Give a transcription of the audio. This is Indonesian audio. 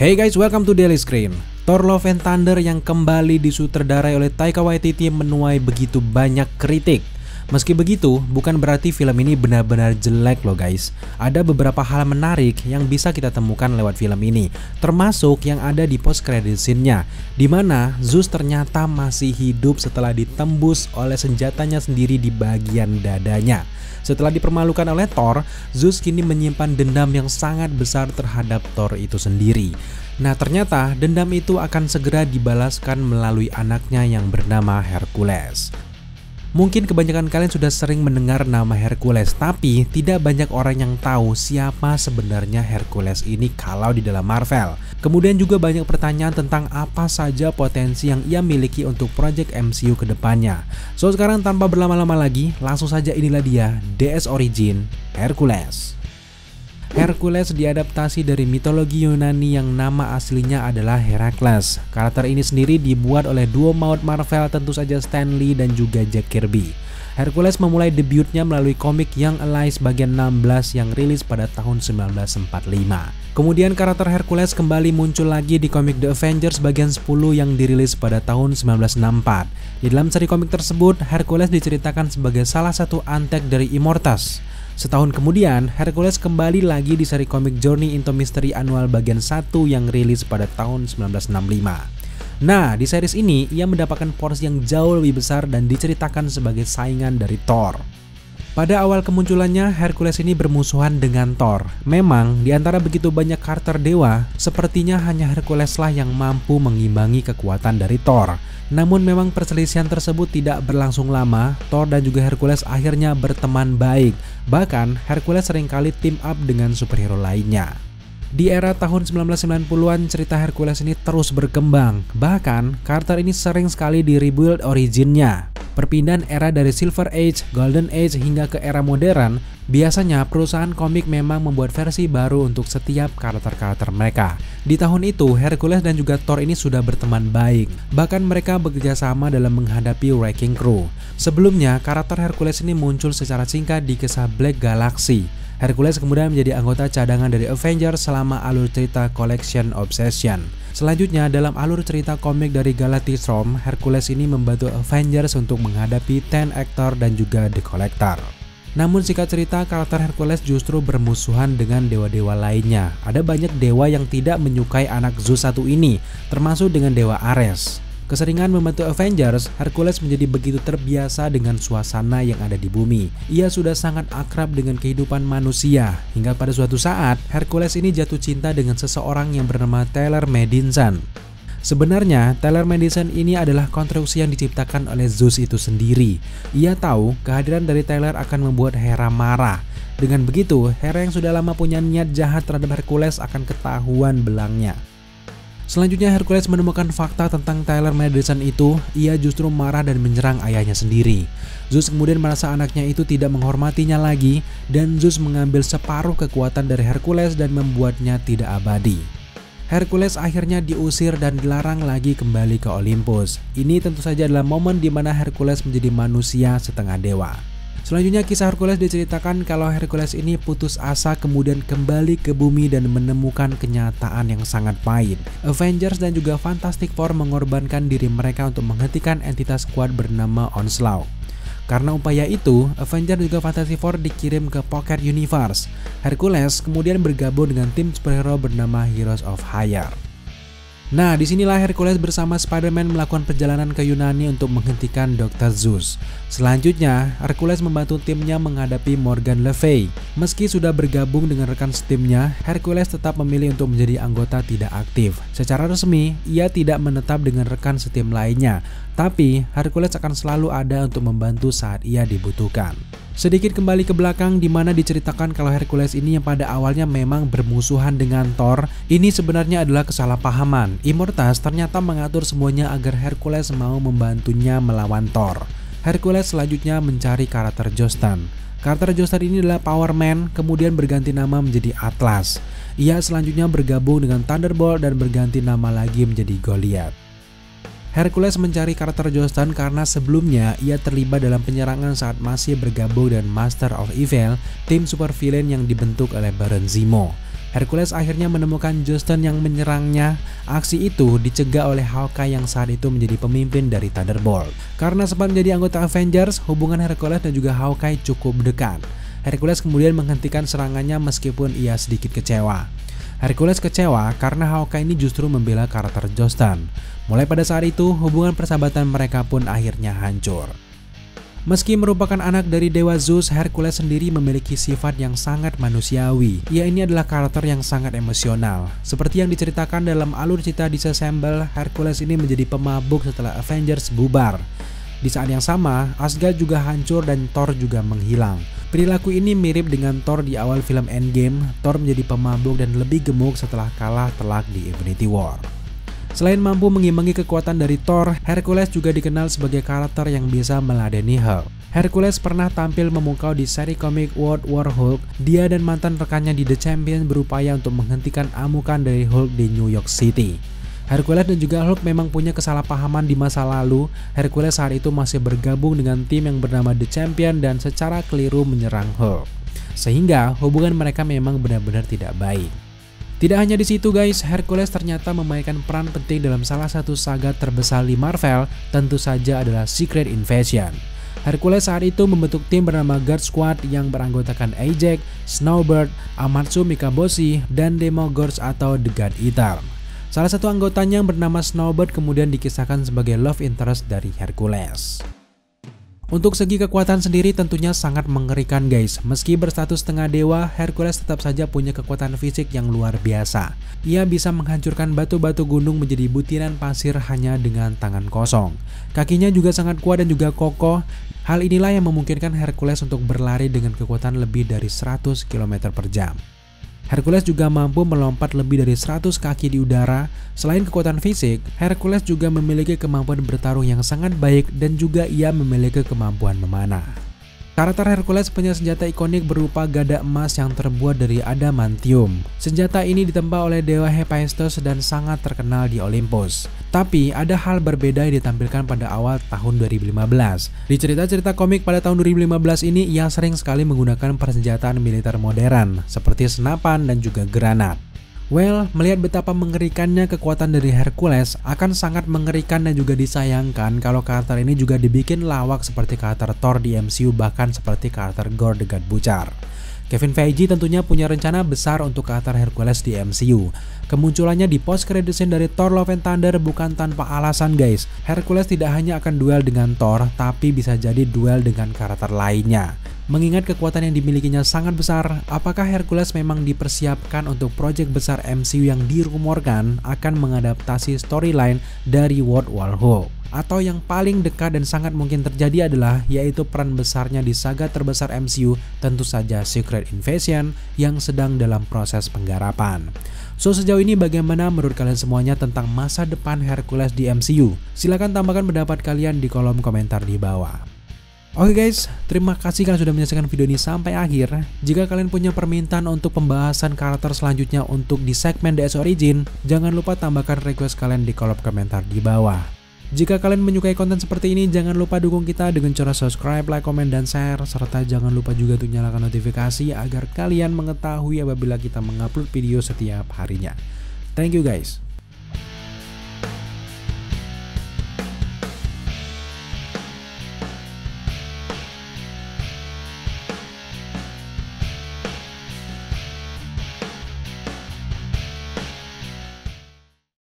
Hey guys, welcome to Daily Screen. Thor Love and Thunder yang kembali disutradarai oleh Taika Waititi menuai begitu banyak kritik. Meski begitu, bukan berarti film ini benar-benar jelek loh guys. Ada beberapa hal menarik yang bisa kita temukan lewat film ini, termasuk yang ada di post credit scene-nya, di mana Zeus ternyata masih hidup setelah ditembus oleh senjatanya sendiri di bagian dadanya. Setelah dipermalukan oleh Thor, Zeus kini menyimpan dendam yang sangat besar terhadap Thor itu sendiri. Nah, ternyata dendam itu akan segera dibalaskan melalui anaknya yang bernama Hercules. Mungkin kebanyakan kalian sudah sering mendengar nama Hercules, tapi tidak banyak orang yang tahu siapa sebenarnya Hercules ini kalau di dalam Marvel. Kemudian juga banyak pertanyaan tentang apa saja potensi yang ia miliki untuk project MCU ke depannya. So sekarang tanpa berlama-lama lagi, langsung saja inilah dia DS Origin Hercules. Hercules diadaptasi dari mitologi Yunani yang nama aslinya adalah Herakles. Karakter ini sendiri dibuat oleh duo maut Marvel, tentu saja Stan Lee dan juga Jack Kirby. Hercules memulai debutnya melalui komik Young Allies bagian 16 yang rilis pada tahun 1945. Kemudian karakter Hercules kembali muncul lagi di komik The Avengers bagian 10 yang dirilis pada tahun 1964. Di dalam seri komik tersebut, Hercules diceritakan sebagai salah satu antek dari Immortus. Setahun kemudian, Hercules kembali lagi di seri komik Journey into Mystery Annual bagian 1 yang rilis pada tahun 1965. Nah, di series ini ia mendapatkan porsi yang jauh lebih besar dan diceritakan sebagai saingan dari Thor. Pada awal kemunculannya, Hercules ini bermusuhan dengan Thor. Memang, di antara begitu banyak karakter dewa, sepertinya hanya Hercules lah yang mampu mengimbangi kekuatan dari Thor. Namun memang perselisihan tersebut tidak berlangsung lama. Thor dan juga Hercules akhirnya berteman baik. Bahkan Hercules seringkali team up dengan superhero lainnya. Di era tahun 1990-an, cerita Hercules ini terus berkembang. Bahkan karakter ini sering sekali di-rebuild originnya. Perpindahan era dari Silver Age, Golden Age hingga ke era modern, biasanya perusahaan komik memang membuat versi baru untuk setiap karakter-karakter mereka. Di tahun itu, Hercules dan juga Thor ini sudah berteman baik. Bahkan mereka bekerja sama dalam menghadapi Wrecking Crew. Sebelumnya, karakter Hercules ini muncul secara singkat di kisah Black Galaxy. Hercules kemudian menjadi anggota cadangan dari Avengers selama alur cerita Collection Obsession. Selanjutnya, dalam alur cerita komik dari Galacticrome, Hercules ini membantu Avengers untuk menghadapi Ten Actor dan juga The Collector. Namun singkat cerita, karakter Hercules justru bermusuhan dengan dewa-dewa lainnya. Ada banyak dewa yang tidak menyukai anak Zeus satu ini, termasuk dengan dewa Ares. Keseringan membantu Avengers, Hercules menjadi begitu terbiasa dengan suasana yang ada di bumi. Ia sudah sangat akrab dengan kehidupan manusia, hingga pada suatu saat, Hercules ini jatuh cinta dengan seseorang yang bernama Tyler Madison. Sebenarnya, Tyler Madison ini adalah konstruksi yang diciptakan oleh Zeus itu sendiri. Ia tahu kehadiran dari Tyler akan membuat Hera marah. Dengan begitu, Hera yang sudah lama punya niat jahat terhadap Hercules akan ketahuan belangnya. Selanjutnya, Hercules menemukan fakta tentang Tyler Madison itu. Ia justru marah dan menyerang ayahnya sendiri. Zeus kemudian merasa anaknya itu tidak menghormatinya lagi, dan Zeus mengambil separuh kekuatan dari Hercules dan membuatnya tidak abadi. Hercules akhirnya diusir dan dilarang lagi kembali ke Olympus. Ini tentu saja adalah momen di mana Hercules menjadi manusia setengah dewa. Selanjutnya, kisah Hercules diceritakan kalau Hercules ini putus asa kemudian kembali ke bumi dan menemukan kenyataan yang sangat pahit. Avengers dan juga Fantastic Four mengorbankan diri mereka untuk menghentikan entitas kuat bernama Onslaught. Karena upaya itu, Avengers dan juga Fantastic Four dikirim ke Pocket Universe. Hercules kemudian bergabung dengan tim superhero bernama Heroes of Hire. Nah, disinilah Hercules bersama Spider-Man melakukan perjalanan ke Yunani untuk menghentikan Dr. Zeus. Selanjutnya, Hercules membantu timnya menghadapi Morgan Le Fay. Meski sudah bergabung dengan rekan setimnya, Hercules tetap memilih untuk menjadi anggota tidak aktif. Secara resmi, ia tidak menetap dengan rekan setim lainnya, tapi Hercules akan selalu ada untuk membantu saat ia dibutuhkan. Sedikit kembali ke belakang, di mana diceritakan kalau Hercules ini yang pada awalnya memang bermusuhan dengan Thor, ini sebenarnya adalah kesalahpahaman. Immortus ternyata mengatur semuanya agar Hercules mau membantunya melawan Thor. Hercules selanjutnya mencari karakter Jostan. Karakter Jostan ini adalah Power Man, kemudian berganti nama menjadi Atlas. Ia selanjutnya bergabung dengan Thunderbolt dan berganti nama lagi menjadi Goliath. Hercules mencari karakter Jostan karena sebelumnya ia terlibat dalam penyerangan saat masih bergabung dengan Master of Evil, tim supervillain yang dibentuk oleh Baron Zemo. Hercules akhirnya menemukan Justin yang menyerangnya. Aksi itu dicegah oleh Hawkeye yang saat itu menjadi pemimpin dari Thunderbolt. Karena sempat menjadi anggota Avengers, hubungan Hercules dan juga Hawkeye cukup dekat. Hercules kemudian menghentikan serangannya meskipun ia sedikit kecewa. Hercules kecewa karena Hawkeye ini justru membela karakter Justin. Mulai pada saat itu, hubungan persahabatan mereka pun akhirnya hancur. Meski merupakan anak dari Dewa Zeus, Hercules sendiri memiliki sifat yang sangat manusiawi. Ia ini adalah karakter yang sangat emosional. Seperti yang diceritakan dalam alur cerita Disassemble, Hercules ini menjadi pemabuk setelah Avengers bubar. Di saat yang sama, Asgard juga hancur dan Thor juga menghilang. Perilaku ini mirip dengan Thor di awal film Endgame. Thor menjadi pemabuk dan lebih gemuk setelah kalah telak di Infinity War. Selain mampu mengimbangi kekuatan dari Thor, Hercules juga dikenal sebagai karakter yang bisa meladeni Hulk. Hercules pernah tampil memukau di seri komik World War Hulk. Dia dan mantan rekannya di The Champions berupaya untuk menghentikan amukan dari Hulk di New York City. Hercules dan juga Hulk memang punya kesalahpahaman di masa lalu. Hercules saat itu masih bergabung dengan tim yang bernama The Champion dan secara keliru menyerang Hulk. Sehingga hubungan mereka memang benar-benar tidak baik. Tidak hanya di situ guys, Hercules ternyata memainkan peran penting dalam salah satu saga terbesar di Marvel, tentu saja adalah Secret Invasion. Hercules saat itu membentuk tim bernama God Squad yang beranggotakan Ajax, Snowbird, Amatsu Mikaboshi, dan Demogorgon atau The God Eater. Salah satu anggotanya yang bernama Snowbird kemudian dikisahkan sebagai love interest dari Hercules. Untuk segi kekuatan sendiri tentunya sangat mengerikan guys. Meski berstatus setengah dewa, Hercules tetap saja punya kekuatan fisik yang luar biasa. Ia bisa menghancurkan batu-batu gunung menjadi butiran pasir hanya dengan tangan kosong. Kakinya juga sangat kuat dan juga kokoh. Hal inilah yang memungkinkan Hercules untuk berlari dengan kekuatan lebih dari 100 km per jam. Hercules juga mampu melompat lebih dari 100 kaki di udara. Selain kekuatan fisik, Hercules juga memiliki kemampuan bertarung yang sangat baik dan juga ia memiliki kemampuan memanah. Karakter Hercules punya senjata ikonik berupa gada emas yang terbuat dari adamantium. Senjata ini ditempa oleh dewa Hephaestus dan sangat terkenal di Olympus. Tapi ada hal berbeda yang ditampilkan pada awal tahun 2015. Di cerita-cerita komik pada tahun 2015 ini, ia sering sekali menggunakan persenjataan militer modern seperti senapan dan juga granat. Well, melihat betapa mengerikannya kekuatan dari Hercules, akan sangat mengerikan dan juga disayangkan kalau karakter ini juga dibikin lawak seperti karakter Thor di MCU, bahkan seperti karakter Gorr the God Butcher. Kevin Feige tentunya punya rencana besar untuk karakter Hercules di MCU. Kemunculannya di post-credit scene dari Thor Love and Thunder bukan tanpa alasan guys. Hercules tidak hanya akan duel dengan Thor, tapi bisa jadi duel dengan karakter lainnya. Mengingat kekuatan yang dimilikinya sangat besar, apakah Hercules memang dipersiapkan untuk proyek besar MCU yang dirumorkan akan mengadaptasi storyline dari World War Hulk? Atau yang paling dekat dan sangat mungkin terjadi adalah yaitu peran besarnya di saga terbesar MCU, tentu saja Secret Invasion yang sedang dalam proses penggarapan. So sejauh ini bagaimana menurut kalian semuanya tentang masa depan Hercules di MCU? Silahkan tambahkan pendapat kalian di kolom komentar di bawah. Oke guys, terima kasih kalian sudah menyaksikan video ini sampai akhir. Jika kalian punya permintaan untuk pembahasan karakter selanjutnya untuk di segmen DS Origin, jangan lupa tambahkan request kalian di kolom komentar di bawah. Jika kalian menyukai konten seperti ini, jangan lupa dukung kita dengan cara subscribe, like, komen, dan share. Serta jangan lupa juga untuk nyalakan notifikasi agar kalian mengetahui apabila kita mengupload video setiap harinya. Thank you guys.